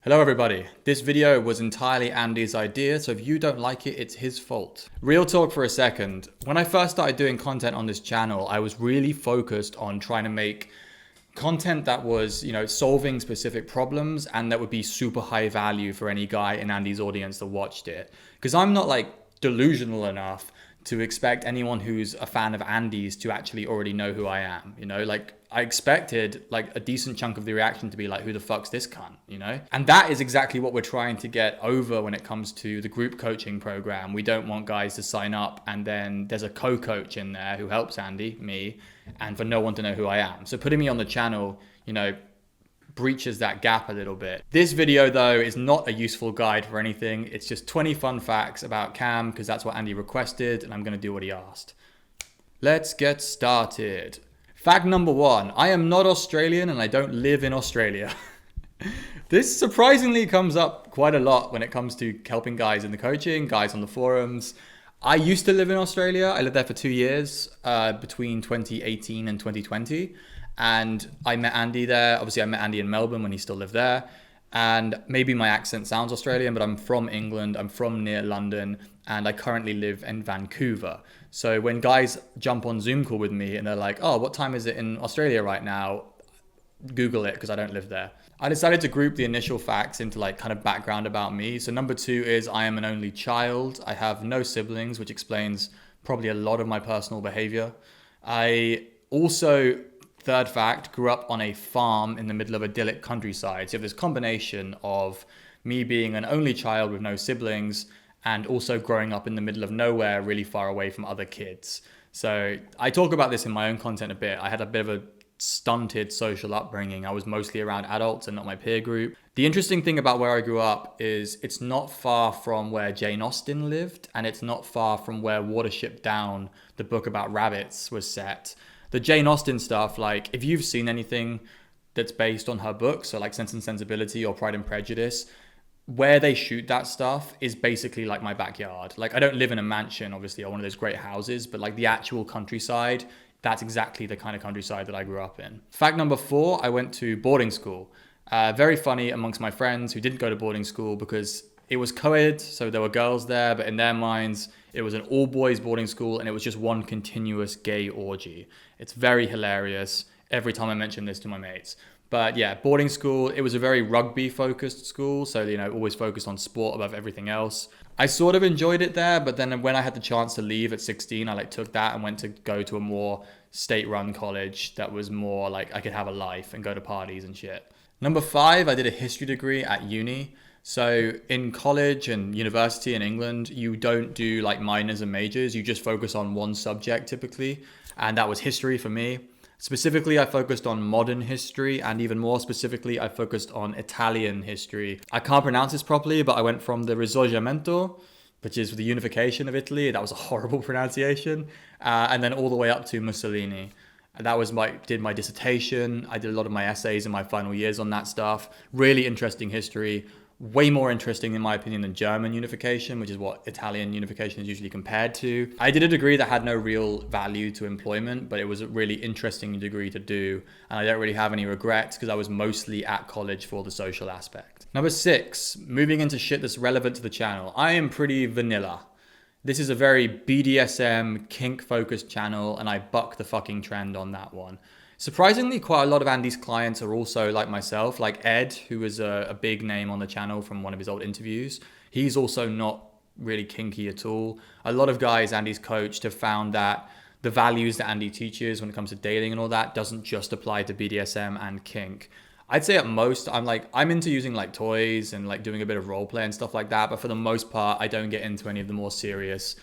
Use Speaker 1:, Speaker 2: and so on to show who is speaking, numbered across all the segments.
Speaker 1: Hello everybody. This video was entirely Andy's idea, so if you don't like it, it's his fault. Real talk for a second. When I first started doing content on this channel, I was really focused on trying to make content that was, solving specific problems and that would be super high value for any guy in Andy's audience that watched it. Because I'm not delusional enough to expect anyone who's a fan of Andy's to actually already know who I am. I expected a decent chunk of the reaction to be like, who the fuck's this cunt, And that is exactly what we're trying to get over when it comes to the group coaching program. We don't want guys to sign up and then there's a co-coach in there who helps Andy, me, and for no one to know who I am. So putting me on the channel, breaches that gap a little bit. This video though is not a useful guide for anything. It's just 20 fun facts about Cam because that's what Andy requested and I'm going to do what he asked. Let's get started. Fact number 1, I am not Australian and I don't live in Australia. This surprisingly comes up quite a lot when it comes to helping guys in the coaching, guys on the forums. I used to live in Australia. I lived there for 2 years between 2018 and 2020. And I met Andy there. Obviously, I met Andy in Melbourne when he still lived there. And maybe my accent sounds Australian, but I'm from England. I'm from near London. And I currently live in Vancouver. So when guys jump on Zoom call with me and they're like, oh, what time is it in Australia right now? Google it because I don't live there. I decided to group the initial facts into kind of background about me. So number 2 is I am an only child. I have no siblings, which explains probably a lot of my personal behavior. I also, third fact, grew up on a farm in the middle of idyllic countryside. So you have this combination of me being an only child with no siblings and also growing up in the middle of nowhere, really far away from other kids. So I talk about this in my own content a bit. I had a bit of a stunted social upbringing. I was mostly around adults and not my peer group. The interesting thing about where I grew up is it's not far from where Jane Austen lived, and it's not far from where Watership Down, the book about rabbits, was set. The Jane Austen stuff, if you've seen anything that's based on her books, so Sense and Sensibility or Pride and Prejudice, where they shoot that stuff is basically like my backyard. I don't live in a mansion, obviously, or one of those great houses, but the actual countryside, that's exactly the kind of countryside that I grew up in. Fact number 4, I went to boarding school. Very funny amongst my friends who didn't go to boarding school because it was co-ed, so there were girls there, but in their minds, it was an all-boys boarding school and it was just one continuous gay orgy. It's very hilarious every time I mention this to my mates. But yeah, boarding school, it was a very rugby-focused school, so, always focused on sport above everything else. I sort of enjoyed it there, but then when I had the chance to leave at 16, I took that and went to go to a more state-run college that was more I could have a life and go to parties and shit. Number 5, I did a history degree at uni. So in college and university in England, you don't do minors and majors. You just focus on one subject typically. And that was history for me. Specifically, I focused on modern history, and even more specifically, I focused on Italian history. I can't pronounce this properly, but I went from the Risorgimento, which is the unification of Italy. That was a horrible pronunciation. And then all the way up to Mussolini. That was did my dissertation. I did a lot of my essays in my final years on that stuff. Really interesting history. Way more interesting, in my opinion, than German unification, which is what Italian unification is usually compared to. I did a degree that had no real value to employment, but it was a really interesting degree to do. And I don't really have any regrets because I was mostly at college for the social aspect. Number 6, moving into shit that's relevant to the channel. I am pretty vanilla. This is a very BDSM, kink-focused channel, and I buck the fucking trend on that one. Surprisingly, quite a lot of Andy's clients are also like myself, like Ed, who is a big name on the channel from one of his old interviews. He's also not really kinky at all. A lot of guys Andy's coached have found that the values that Andy teaches when it comes to dating and all that doesn't just apply to BDSM and kink. I'd say at most, I'm into using toys and doing a bit of role play and stuff like that. But for the most part, I don't get into any of the more serious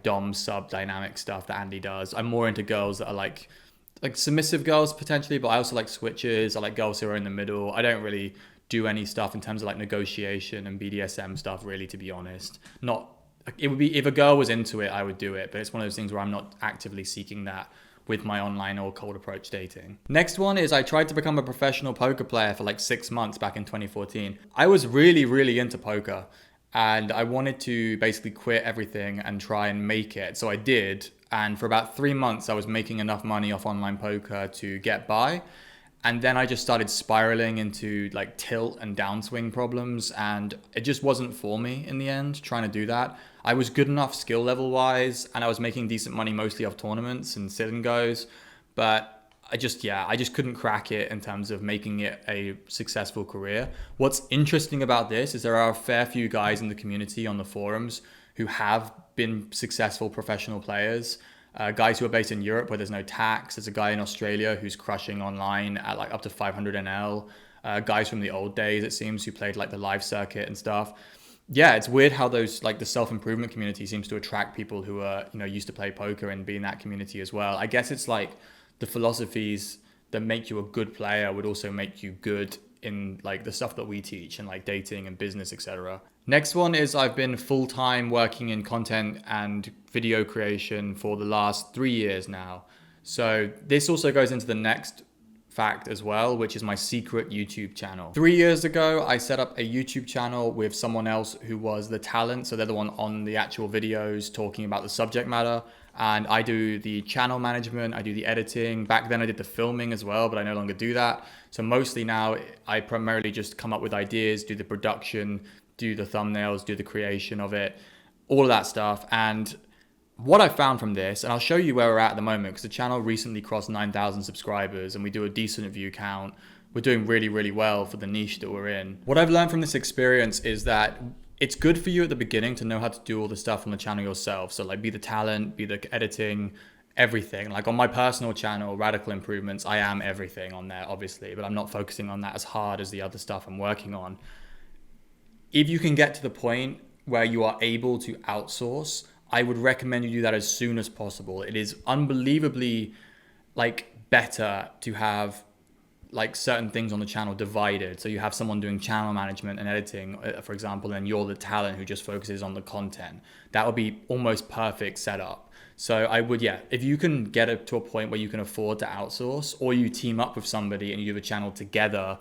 Speaker 1: dom sub dynamic stuff that Andy does. I'm more into girls that are like submissive girls potentially, but I also like switches. I like girls who are in the middle. I don't really do any stuff in terms of negotiation and BDSM stuff, really, to be honest. It would be, if a girl was into it, I would do it, but it's one of those things where I'm not actively seeking that with my online or cold approach dating. Next one is I tried to become a professional poker player for 6 months back in 2014. I was really, really into poker and I wanted to basically quit everything and try and make it. So I did. And for about 3 months, I was making enough money off online poker to get by. And then I just started spiraling into like tilt and downswing problems, and it just wasn't for me in the end, trying to do that. I was good enough skill level wise, and I was making decent money mostly off tournaments and sit and goes, but I just couldn't crack it in terms of making it a successful career. What's interesting about this is there are a fair few guys in the community on the forums who have been successful professional players. Guys who are based in Europe where there's no tax. There's a guy in Australia who's crushing online at like up to 500 NL. Guys from the old days, it seems, who played like the live circuit and stuff. Yeah, it's weird how those like the self-improvement community seems to attract people who are, you know, used to play poker and be in that community as well. I guess it's like the philosophies that make you a good player would also make you good in like the stuff that we teach and like dating and business, etc. Next one is I've been full-time working in content and video creation for the last 3 years now. So this also goes into the next fact as well, which is my secret YouTube channel. 3 years ago, I set up a YouTube channel with someone else who was the talent. So they're the one on the actual videos talking about the subject matter. And I do the channel management, I do the editing. Back then I did the filming as well, but I no longer do that. So mostly now I primarily just come up with ideas, do the production, do the thumbnails, do the creation of it, all of that stuff. And what I found from this, and I'll show you where we're at the moment, because the channel recently crossed 9,000 subscribers and we do a decent view count. We're doing really, really well for the niche that we're in. What I've learned from this experience is that it's good for you at the beginning to know how to do all the stuff on the channel yourself. So like be the talent, be the editing, everything. Like on my personal channel, Radical Improvements, I am everything on there, obviously, but I'm not focusing on that as hard as the other stuff I'm working on. If you can get to the point where you are able to outsource, I would recommend you do that as soon as possible. It is unbelievably like better to have like certain things on the channel divided. So you have someone doing channel management and editing, for example, and you're the talent who just focuses on the content. That would be almost perfect setup. So I would, if you can get it to a point where you can afford to outsource, or you team up with somebody and you do the channel together,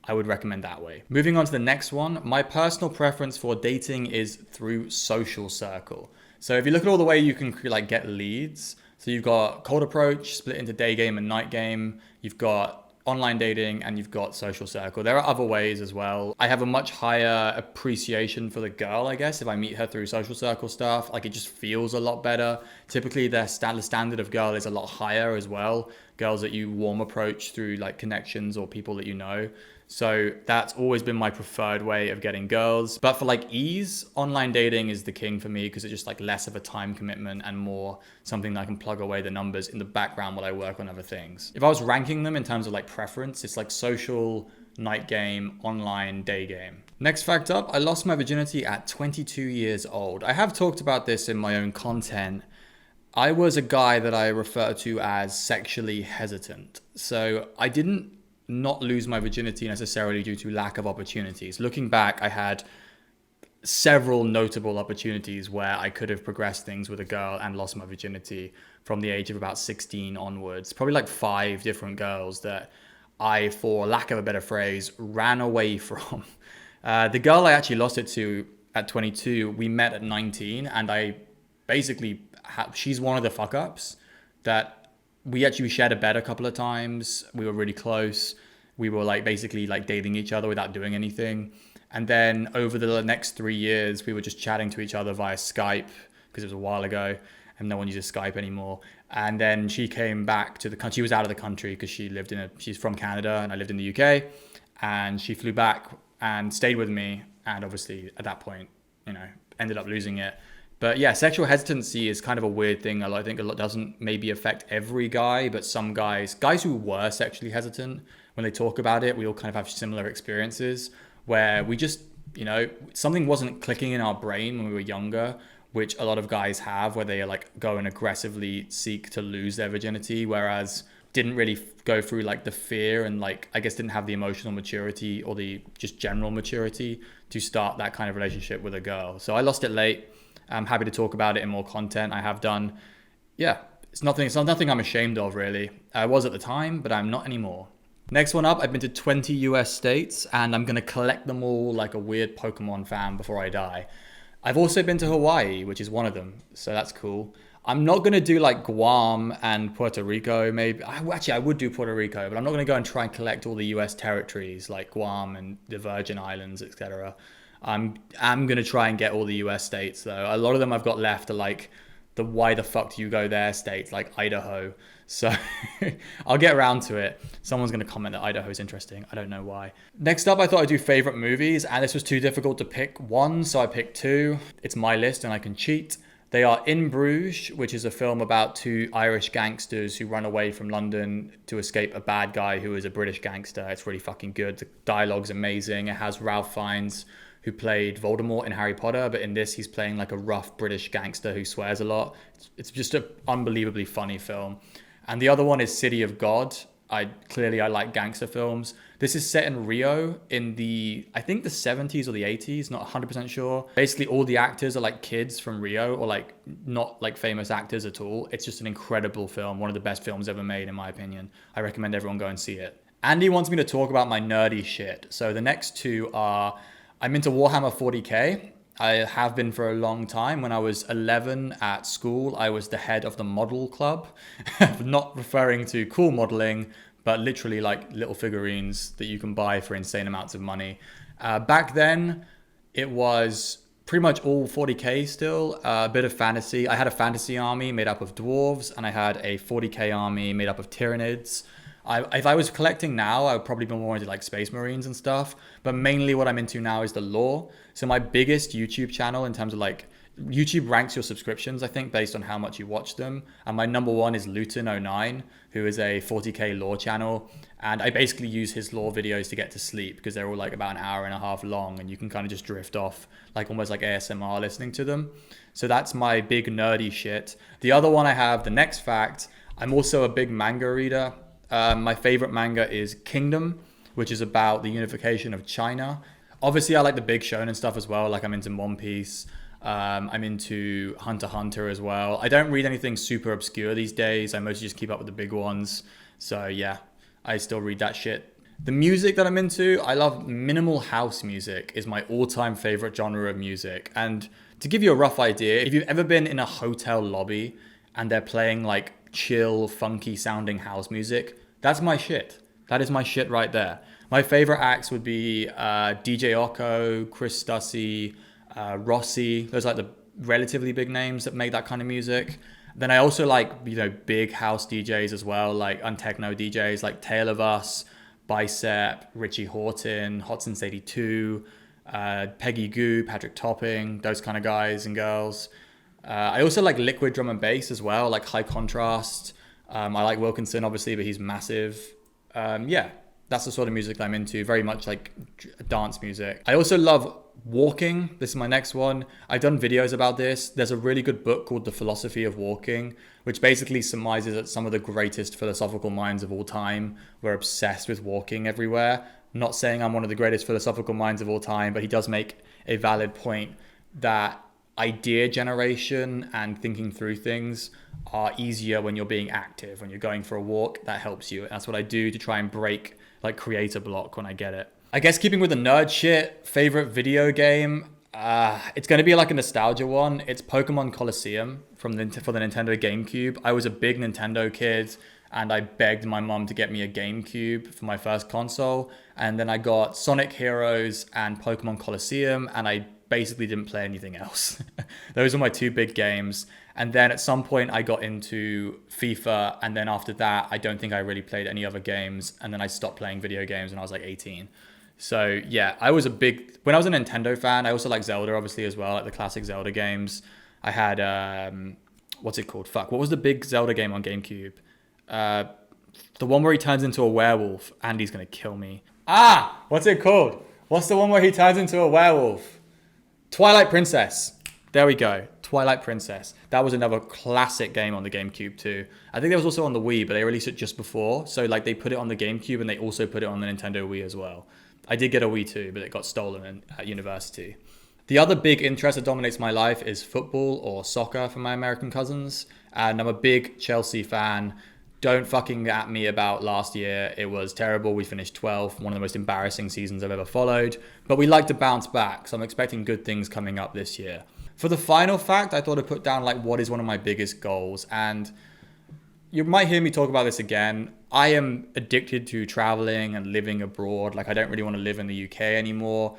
Speaker 1: I would recommend that way. Moving on to the next one, my personal preference for dating is through social circle. So if you look at all the way you can like get leads, so you've got cold approach, split into day game and night game. You've got online dating, and you've got social circle. There are other ways as well. I have a much higher appreciation for the girl, I guess, if I meet her through social circle stuff. Like it just feels a lot better. Typically the standard of girl is a lot higher as well. Girls that you warm approach through like connections or people that you know. So that's always been my preferred way of getting girls. But for like ease, online dating is the king for me because it's just like less of a time commitment and more something that I can plug away the numbers in the background while I work on other things. If I was ranking them in terms of like preference, it's like social, night game, online, day game. Next fact up, I lost my virginity at 22 years old. I have talked about this in my own content. I was a guy that I refer to as sexually hesitant. So I didn't not lose my virginity necessarily due to lack of opportunities. Looking back, I had several notable opportunities where I could have progressed things with a girl and lost my virginity from the age of about 16 onwards. Probably like 5 different girls that I, for lack of a better phrase, ran away from. The girl I actually lost it to at 22, we met at 19, and I basically, she's one of the fuck ups that we actually shared a bed a couple of times. We were really close. We were like basically like dating each other without doing anything. And then over the next 3 years, we were just chatting to each other via Skype because it was a while ago and no one uses Skype anymore. And then she came back to the country. She was out of the country because she's from Canada and I lived in the UK. And she flew back and stayed with me. And obviously at that point, ended up losing it. But yeah, sexual hesitancy is kind of a weird thing. I think it doesn't maybe affect every guy, but some guys who were sexually hesitant, when they talk about it, we all kind of have similar experiences where we just, something wasn't clicking in our brain when we were younger, which a lot of guys have, where they like go and aggressively seek to lose their virginity, whereas didn't really go through like the fear and like, I guess didn't have the emotional maturity or the just general maturity to start that kind of relationship with a girl. So I lost it late. I'm happy to talk about it in more content. I have done. Yeah, it's not nothing I'm ashamed of really. I was at the time, but I'm not anymore. Next one up, I've been to 20 US states and I'm going to collect them all like a weird Pokemon fan before I die. I've also been to Hawaii, which is one of them. So that's cool. I'm not going to do like Guam and Puerto Rico, maybe. Actually, I would do Puerto Rico, but I'm not going to go and try and collect all the US territories like Guam and the Virgin Islands, etc. I'm going to try and get all the US states, though. A lot of them I've got left are like the why the fuck do you go there states, like Idaho. So I'll get around to it. Someone's going to comment that Idaho is interesting. I don't know why. Next up, I thought I'd do favorite movies, and this was too difficult to pick one, so I picked two. It's my list and I can cheat. They are In Bruges, which is a film about two Irish gangsters who run away from London to escape a bad guy who is a British gangster. It's really fucking good. The dialogue's amazing. It has Ralph Fiennes, who played Voldemort in Harry Potter, but in this he's playing like a rough British gangster who swears a lot. It's just an unbelievably funny film. And the other one is City of God. I like gangster films. This is set in Rio in I think the 70s or the 80s, not 100% sure. Basically all the actors are like kids from Rio, or like not like famous actors at all. It's just an incredible film, one of the best films ever made in my opinion. I recommend everyone go and see it. Andy wants me to talk about my nerdy shit. So the next two are, I'm into Warhammer 40k. I have been for a long time. When I was 11 at school, I was the head of the model club. Not referring to cool modeling, but literally like little figurines that you can buy for insane amounts of money. Back then, it was pretty much all 40k still, a bit of fantasy. I had a fantasy army made up of dwarves, and I had a 40k army made up of Tyranids. If I was collecting now, I would probably be more into like Space Marines and stuff. But mainly what I'm into now is the lore. So my biggest YouTube channel in terms of like, YouTube ranks your subscriptions, I think, based on how much you watch them. And my number one is Luton09, who is a 40k lore channel. And I basically use his lore videos to get to sleep because they're all like about an hour and a half long, and you can kind of just drift off like almost like ASMR listening to them. So that's my big nerdy shit. The other one I have, The Next Fact, I'm also a big manga reader. My favorite manga is Kingdom, which is about the unification of China. Obviously, I like the big shonen stuff as well. Like I'm into One Piece. I'm into Hunter x Hunter as well. I don't read anything super obscure these days. I mostly just keep up with the big ones. So yeah, I still read that shit. The music that I'm into, I love minimal house music is my all-time favorite genre of music. And to give you a rough idea, if you've ever been in a hotel lobby and they're playing like chill, funky sounding house music, that's my shit. That is my shit right there. My favorite acts would be DJ Ocko, Chris Stussy, Rossi. Those are like the relatively big names that make that kind of music. Then I also like, you know, big house DJs as well, like techno DJs like Tale of Us, Bicep, Richie Horton, Hot Since 82, Peggy Goo, Patrick Topping, those kind of guys and girls. I also like liquid drum and bass as well, like High Contrast. I like Wilkinson, obviously, but he's massive. Yeah, that's the sort of music that I'm into, very much like dance music. I also love walking. This is my next one. I've done videos about this. There's a really good book called The Philosophy of Walking, which basically surmises that some of the greatest philosophical minds of all time were obsessed with walking everywhere. Not saying I'm one of the greatest philosophical minds of all time, but he does make a valid point that idea generation and thinking through things are easier when you're being active. When you're going for a walk, that helps you. And that's what I do to try and break like creator block when I get it. I guess keeping with the nerd shit, favorite video game, it's going to be like a nostalgia one. It's Pokemon Colosseum for the Nintendo GameCube. I was a big Nintendo kid, and I begged my mom to get me a GameCube for my first console. And then I got Sonic Heroes and Pokemon Colosseum, and I basically didn't play anything else. Those are my two big games. And then at some point I got into FIFA, and then after that I don't think I really played any other games, and then I stopped playing video games when I was like 18. So yeah, when I was a Nintendo fan, I also like Zelda obviously as well, like the classic Zelda games. I had what's it called? What was the big Zelda game on GameCube? The one where he turns into a werewolf. Andy's gonna kill me. What's it called? What's the one where he turns into a werewolf? Twilight Princess. There we go. Twilight Princess. That was another classic game on the GameCube too. I think that was also on the Wii, but they released it just before. So like they put it on the GameCube and they also put it on the Nintendo Wii as well. I did get a Wii too, but it got stolen at university. The other big interest that dominates my life is football or soccer for my American cousins. And I'm a big Chelsea fan. Don't fucking at me about last year. It was terrible. We finished 12th, one of the most embarrassing seasons I've ever followed. But we like to bounce back, so I'm expecting good things coming up this year. For the final fact, I thought I'd put down like what is one of my biggest goals. And you might hear me talk about this again. I am addicted to traveling and living abroad. Like I don't really want to live in the UK anymore.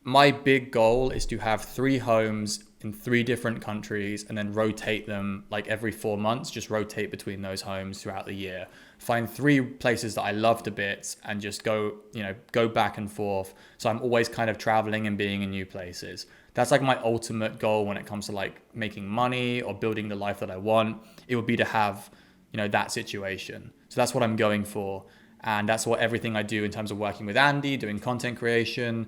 Speaker 1: My big goal is to have 3 homes in 3 different countries and then rotate them like every 4 months, just rotate between those homes throughout the year. Find 3 places that I love to bits and just go back and forth. So I'm always kind of traveling and being in new places. That's like my ultimate goal when it comes to like making money or building the life that I want. It would be to have, that situation. So that's what I'm going for. And that's what everything I do in terms of working with Andy, doing content creation,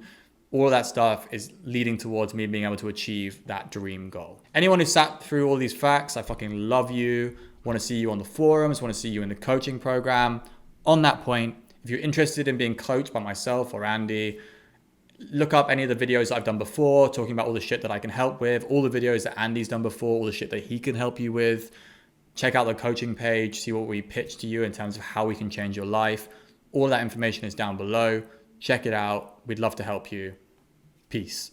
Speaker 1: all of that stuff is leading towards me being able to achieve that dream goal. Anyone who sat through all these facts, I fucking love you. Want to see you on the forums, want to see you in the coaching program. On that point, if you're interested in being coached by myself or Andy, look up any of the videos I've done before, talking about all the shit that I can help with, all the videos that Andy's done before, all the shit that he can help you with. Check out the coaching page, see what we pitch to you in terms of how we can change your life. All that information is down below. Check it out. We'd love to help you. Peace.